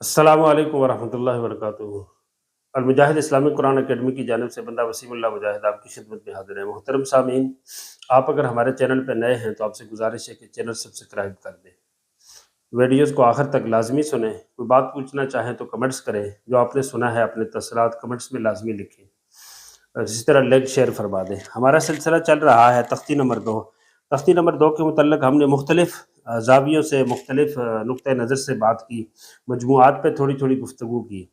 السلام علیکم ورحمۃ اللہ وبرکاتہ۔ المجاہد اسلامی قرآن اکیڈمی کی جانب سے بندہ وسیم اللہ مجاہد آپ کی خدمت میں حاضر ہے۔ محترم سامعین، آپ اگر ہمارے چینل پہ نئے ہیں تو آپ سے گزارش ہے کہ چینل سبسکرائب کر دیں، ویڈیوز کو آخر تک لازمی سنیں، کوئی بات پوچھنا چاہیں تو کمنٹس کریں، جو آپ نے سنا ہے اپنے تاثرات کمنٹس میں لازمی لکھیں، اور اسی طرح لائک شیئر فرما دیں۔ ہمارا سلسلہ چل رہا ہے تختی نمبر 2۔ تختی نمبر 2 کے متعلق ہم نے مختلف زاویوں سے، مختلف نقطہ نظر سے بات کی، مجموعات پہ تھوڑی تھوڑی گفتگو کی۔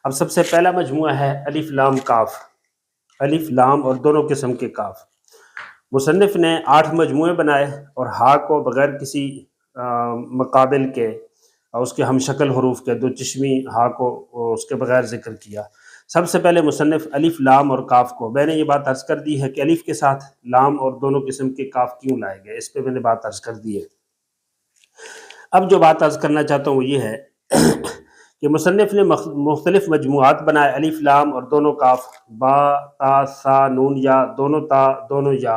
اب سب سے پہلا مجموعہ ہے الف لام کاف، الف لام اور دونوں قسم کے کاف۔ مصنف نے 8 مجموعے بنائے اور ہا کو بغیر کسی مقابل کے اور اس کے ہم شکل حروف کے دو چشمی ہا کو اس کے بغیر ذکر کیا۔ سب سے پہلے مصنف الف لام اور کاف کو، میں نے یہ بات عرض کر دی ہے کہ الف کے ساتھ لام اور دونوں قسم کے کاف کیوں لائے گئے، اس پہ میں نے بات عرض کر دی ہے۔ اب جو بات عرض کرنا چاہتا ہوں وہ یہ ہے کہ مصنف نے مختلف مجموعات بنائے، الف لام اور دونوں کاف، با تا سا نون یا، دونوں تا دونوں یا،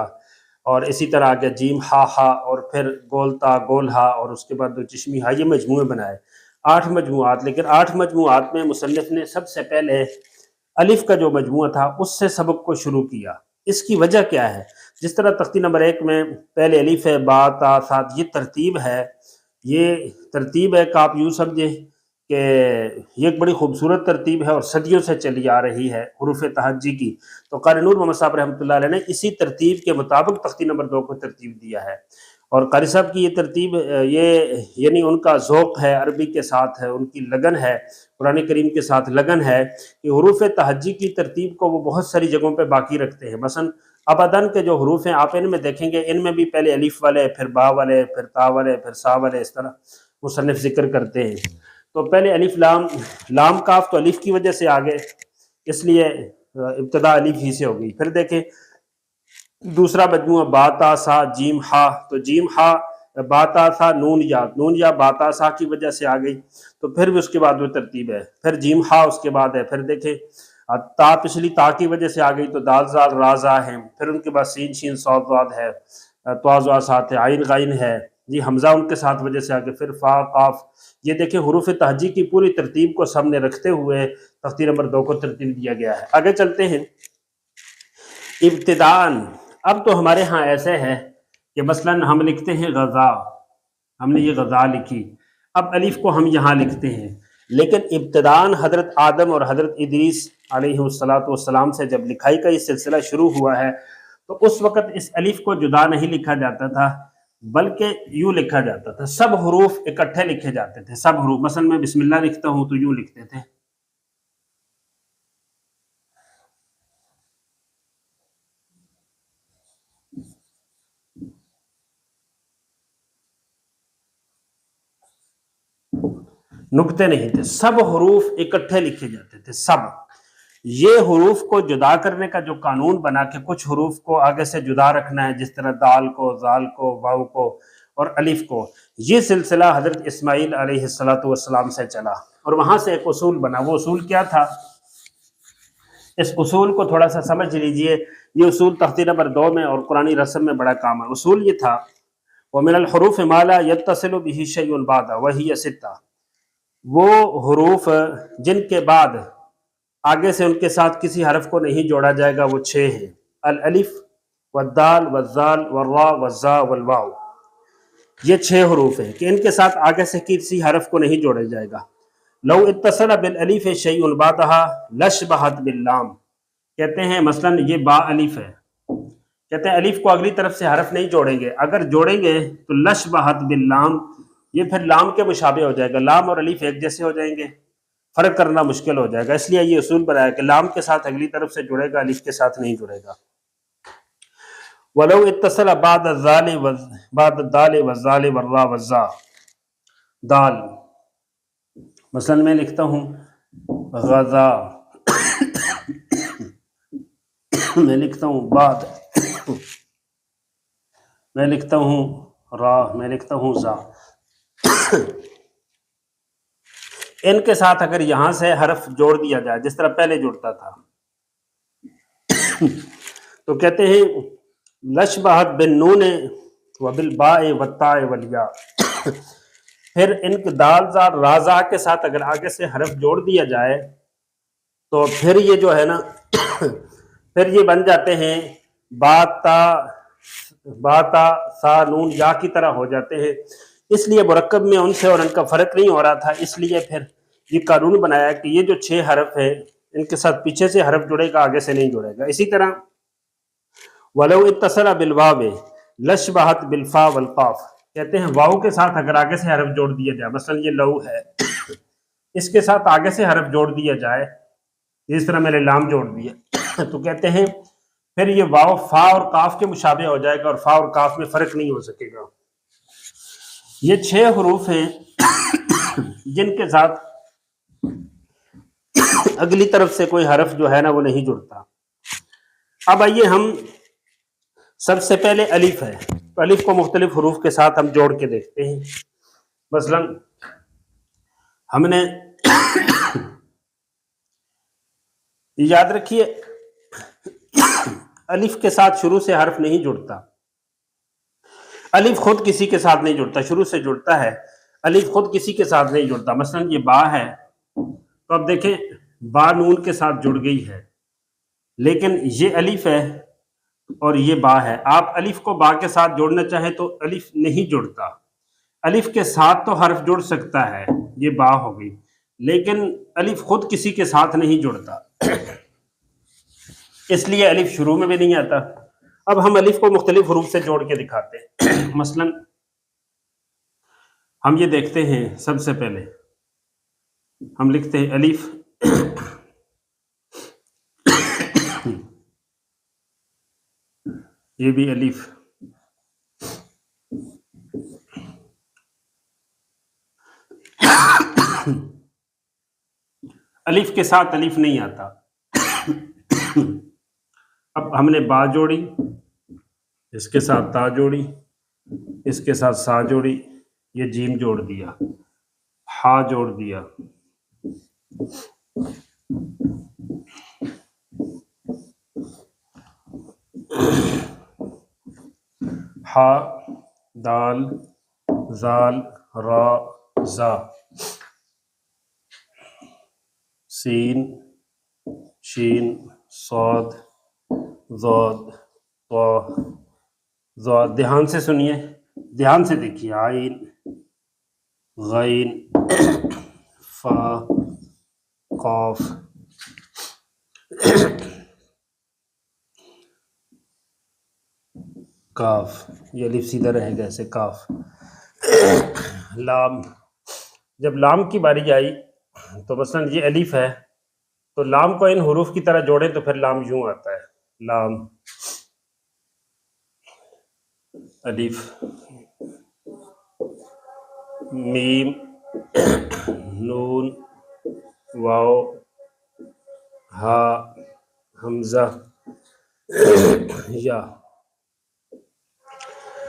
اور اسی طرح آگے جیم ہا ہا، اور پھر گول تا گول ہا، اور اس کے بعد دو چشمی ہا، یہ مجموعے بنائے 8 مجموعات۔ لیکن 8 مجموعات میں مصنف نے سب سے پہلے الف کا جو مجموعہ تھا اس سے سبق کو شروع کیا۔ اس کی وجہ کیا ہے؟ جس طرح تختی نمبر 1 میں پہلے الف ہے، با تا سا، یہ ترتیب ہے، یہ ترتیب ہے کہ آپ یوں سمجھیں کہ یہ ایک بڑی خوبصورت ترتیب ہے اور صدیوں سے چلی آ رہی ہے حروف تہجی کی۔ تو قاری نور محمد صاحب رحمۃ اللہ علیہ نے اسی ترتیب کے مطابق تختی نمبر 2 کو ترتیب دیا ہے، اور قاری صاحب کی یہ ترتیب یہ یعنی ان کا ذوق ہے، عربی کے ساتھ ہے، ان کی لگن ہے، قرآن کریم کے ساتھ لگن ہے کہ حروف تہجی کی ترتیب کو وہ بہت ساری جگہوں پہ باقی رکھتے ہیں۔ مثلا ابدن کے جو حروف ہیں آپ ان میں دیکھیں گے، ان میں بھی پہلے الف والے، پھر با والے، پھر تا والے، پھر سا والے، اس طرح مصنف ذکر کرتے ہیں۔ تو پہلے الف لام، لام کاف تو الف کی وجہ سے آگے، اس لیے ابتدا الف ہی سے ہوگی۔ پھر دیکھیں دوسرا مجموعہ با تا سا جیم ہا، تو جیم ہا با تا سا نون یا، نون یا با تا سا کی وجہ سے آ گئی، تو پھر بھی اس کے بعد وہ ترتیب ہے۔ پھر جیم ہا اس کے بعد ہے، پھر دیکھیں تا پچھلی تا کی وجہ سے آ گئی تو دال زال را زا ہے، پھر ان کے بعد سین شین صاد ضاد ہے، طا ظا ساتھ ہے، عین غین ہے، جی حمزہ ان کے ساتھ وجہ سے آگے، پھر فا قاف۔ یہ دیکھیں حروف تہجی کی پوری ترتیب کو سامنے رکھتے ہوئے تختی نمبر 2 کو ترتیب دیا گیا ہے۔ آگے چلتے ہیں ابتدان۔ اب تو ہمارے ہاں ایسے ہے کہ مثلا ہم لکھتے ہیں غزا، ہم نے یہ غزا لکھی، اب الف کو ہم یہاں لکھتے ہیں، لیکن ابتدان حضرت آدم اور حضرت ادریس علیہ السلام سے جب لکھائی کا یہ سلسلہ شروع ہوا ہے تو اس وقت اس الف کو جدا نہیں لکھا جاتا تھا، بلکہ یوں لکھا جاتا تھا، سب حروف اکٹھے لکھے جاتے تھے، سب حروف۔ مثلا میں بسم اللہ لکھتا ہوں تو یوں لکھتے تھے، نقطے نہیں تھے، سب حروف اکٹھے لکھے جاتے تھے، سب۔ یہ حروف کو جدا کرنے کا جو قانون بنا کہ کچھ حروف کو آگے سے جدا رکھنا ہے، جس طرح دال کو، زال کو، واو کو اور الف کو، یہ سلسلہ حضرت اسماعیل علیہ السلام سے چلا، اور وہاں سے ایک اصول بنا۔ وہ اصول کیا تھا؟ اس اصول کو تھوڑا سا سمجھ لیجئے، یہ اصول تختی نمبر 2 میں اور قرآنی رسم میں بڑا کام ہے۔ اصول یہ تھا وَمِنَ الْحُرُوفِ مَا لَا يَتَّصِلُ بِهِ شَيْءٌ بَعْدَ وَهِيَ سِتَّةٌ، وہ حروف جن کے بعد آگے سے ان کے ساتھ کسی حرف کو نہیں جوڑا جائے گا، وہ 6 ہیں، الالف والدال والزال والراء والزاء والواو، یہ 6 حروف ہیں کہ ان کے ساتھ آگے سے کسی حرف کو نہیں جوڑا جائے گا۔ لو اتصل بالالف شیء بعدها لشبہت باللام، کہتے ہیں مثلا یہ با الف ہے، کہتے ہیں الف کو اگلی طرف سے حرف نہیں جوڑیں گے، اگر جوڑیں گے تو لشبہت باللام، یہ پھر لام کے مشابہ ہو جائے گا، لام اور الف ایک جیسے ہو جائیں گے، فرق کرنا مشکل ہو جائے گا، اس لیے یہ اصول بنایا کہ لام کے ساتھ اگلی طرف سے جڑے گا، الف کے ساتھ نہیں جڑے گا۔ وَلَوْ اتصل بعد الدال والزال والراء والزاء، دال، مثلا میں لکھتا ہوں غزا، میں لکھتا ہوں بعد، میں لکھتا ہوں را، میں لکھتا ہوں زا، ان کے ساتھ اگر یہاں سے حرف جوڑ دیا جائے جس طرح پہلے جڑتا تھا تو کہتے ہیں لشبہت بالنون وبالباء والتاء والیاء، پھر ان کے دال زال رازا کے ساتھ اگر آگے سے حرف جوڑ دیا جائے تو پھر یہ جو ہے نا پھر یہ بن جاتے ہیں باتا سا نون یا کی طرح ہو جاتے ہیں. اس لیے مرکب میں ان سے اور ان کا فرق نہیں ہو رہا تھا، اس لیے پھر یہ قانون بنایا کہ یہ جو 6 حرف ہے ان کے ساتھ پیچھے سے حرف جڑے گا، آگے سے نہیں جڑے گا. اسی طرح ولو اتصل بالواو لشبہت بالفا والقاف، کہتے ہیں واو کے ساتھ اگر آگے سے حرف جوڑ دیا جائے، مثلا یہ لو ہے، اس کے ساتھ آگے سے حرف جوڑ دیا جائے جس طرح میں نے لام جوڑ دیا تو کہتے ہیں پھر یہ واو فا اور کاف کے مشابہ ہو جائے گا اور فا اور کاف میں فرق نہیں ہو سکے گا. یہ 6 حروف ہیں جن کے ساتھ اگلی طرف سے کوئی حرف جو ہے نا وہ نہیں جڑتا. اب آئیے ہم سب سے پہلے الف ہے، تو الف کو مختلف حروف کے ساتھ ہم جوڑ کے دیکھتے ہیں. مثلا ہم نے یاد رکھیے الف کے ساتھ شروع سے حرف نہیں جڑتا، الف خود کسی کے ساتھ نہیں جڑتا، شروع سے جڑتا ہے، الف خود کسی کے ساتھ نہیں جڑتا. مثلا یہ با ہے تو اب دیکھیں با نون کے ساتھ جڑ گئی ہے، لیکن یہ الف ہے اور یہ با ہے. آپ الف کو با کے ساتھ جوڑنا چاہیں تو الف نہیں جڑتا. الف کے ساتھ تو حرف جڑ سکتا ہے، یہ با ہو گئی، لیکن الف خود کسی کے ساتھ نہیں جڑتا، اس لیے الف شروع میں بھی نہیں آتا. اب ہم الف کو مختلف حروف سے جوڑ کے دکھاتے ہیں. مثلا ہم یہ دیکھتے ہیں، سب سے پہلے ہم لکھتے ہیں الف یہ بھی الف، الف کے ساتھ الف نہیں آتا. اب ہم نے با جوڑی، اس کے ساتھ تا جوڑی، اس کے ساتھ سا جوڑی، یہ جیم جوڑ دیا، ہا جوڑ دیا، ہا دال زال را زا، سین شین صاد ضاد طا ضاد. دھیان سے سنیے، دھیان سے دیکھیے، عین غین فا قاف کاف، یہ الف سیدھا رہے گا ایسے، کاف. لام، جب لام کی باری آئی تو مثلا یہ الف ہے تو لام کو ان حروف کی طرح جوڑیں تو پھر لام یوں آتا ہے، لام الف میم نون واو ہا حمزہ یا.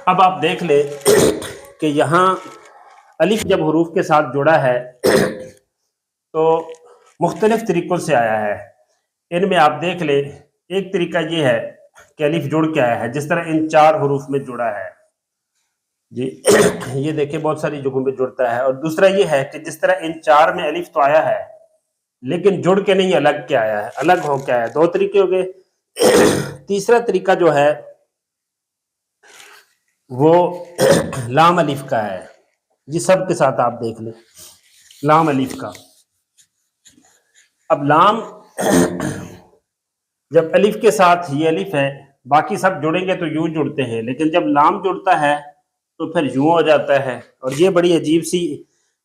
اب آپ دیکھ لیں کہ یہاں الف جب حروف کے ساتھ جڑا ہے تو مختلف طریقوں سے آیا ہے. ان میں آپ دیکھ لیں، ایک طریقہ یہ ہے کہ الف جڑ کے آیا ہے جس طرح ان 4 حروف میں جڑا ہے جی، یہ دیکھیں بہت ساری جگہوں پہ جڑتا ہے. اور دوسرا یہ ہے کہ جس طرح ان 4 میں الف تو آیا ہے لیکن جڑ کے نہیں، الگ کے آیا ہے، الگ ہو کے آیا ہے. 2 طریقے ہو گئے. تیسرا طریقہ جو ہے وہ لام الف کا ہے جی، سب کے ساتھ آپ دیکھ لیں لام الف کا. اب لام جب الف کے ساتھ یہ الف ہے، باقی سب جڑیں گے تو یوں جڑتے ہیں، لیکن جب لام جڑتا ہے تو پھر یوں ہو جاتا ہے. اور یہ بڑی عجیب سی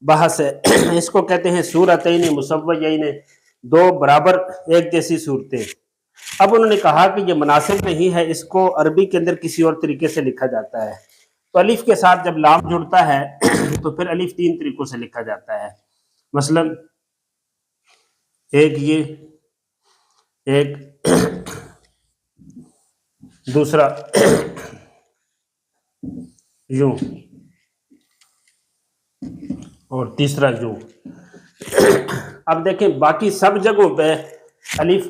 بحث ہے. اس کو کہتے ہیں صورتین مسویین، 2 برابر ایک جیسی صورتیں. اب انہوں نے کہا کہ یہ مناسب نہیں ہے، اس کو عربی کے اندر کسی اور طریقے سے لکھا جاتا ہے. تو الف کے ساتھ جب لام جڑتا ہے تو پھر الف 3 طریقوں سے لکھا جاتا ہے. مثلا ایک یہ، ایک دوسرا یوں، اور تیسرا یوں. اب دیکھیں باقی سب جگہوں پہ الف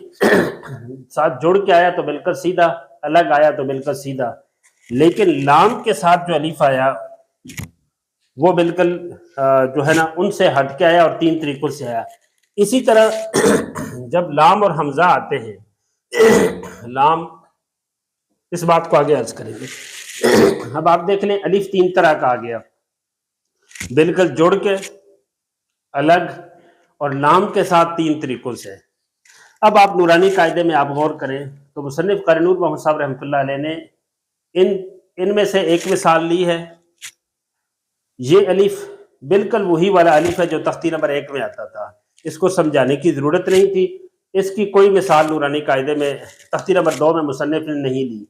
ساتھ جڑ کے آیا تو بالکل سیدھا، الگ آیا تو بالکل سیدھا، لیکن لام کے ساتھ جو الف آیا وہ بالکل جو ہے نا ان سے ہٹ کے آیا اور 3 طریقوں سے آیا۔ اسی طرح جب لام اور حمزہ آتے ہیں، لام، اس بات کو آگے عرض کریں گے۔ اب آپ دیکھ لیں الف 3 طرح کا آ گیا، بالکل جڑ کے، الگ، اور لام کے ساتھ 3 طریقوں سے۔ اب آپ نورانی قاعدے میں آپ غور کریں تو مصنف قاری نور محمد صاحب رحمۃ اللہ علیہ نے ان میں سے ایک مثال لی ہے۔ یہ الف بالکل وہی والا الف ہے جو تختی نمبر 1 میں آتا تھا، اس کو سمجھانے کی ضرورت نہیں تھی، اس کی کوئی مثال نورانی قاعدے میں تختی نمبر 2 میں مصنف نے نہیں لی۔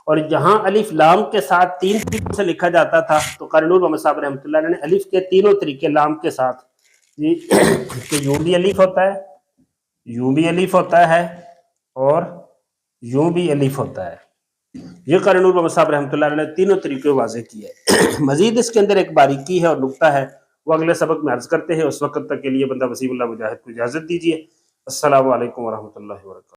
اور جہاں الف لام کے ساتھ 3 طریقوں سے لکھا جاتا تھا تو قاری نور محمد صاحب رحمۃ اللہ علیہ نے الف کے تینوں طریقے لام کے ساتھ، کہ یوں بھی الف ہوتا ہے، یوں بھی الف ہوتا ہے، اور یوں بھی الف ہوتا ہے۔ یہ قاری نور محمد صاحب رحمۃ اللہ علیہ نے تینوں طریقے واضح کیے۔ مزید اس کے اندر ایک باریکی ہے اور نقطہ ہے، وہ اگلے سبق میں عرض کرتے ہیں۔ اس وقت تک کے لیے بندہ وسیم اللہ مجاہد کو اجازت دیجیے۔ السلام علیکم ورحمۃ اللہ وبرکاتہ۔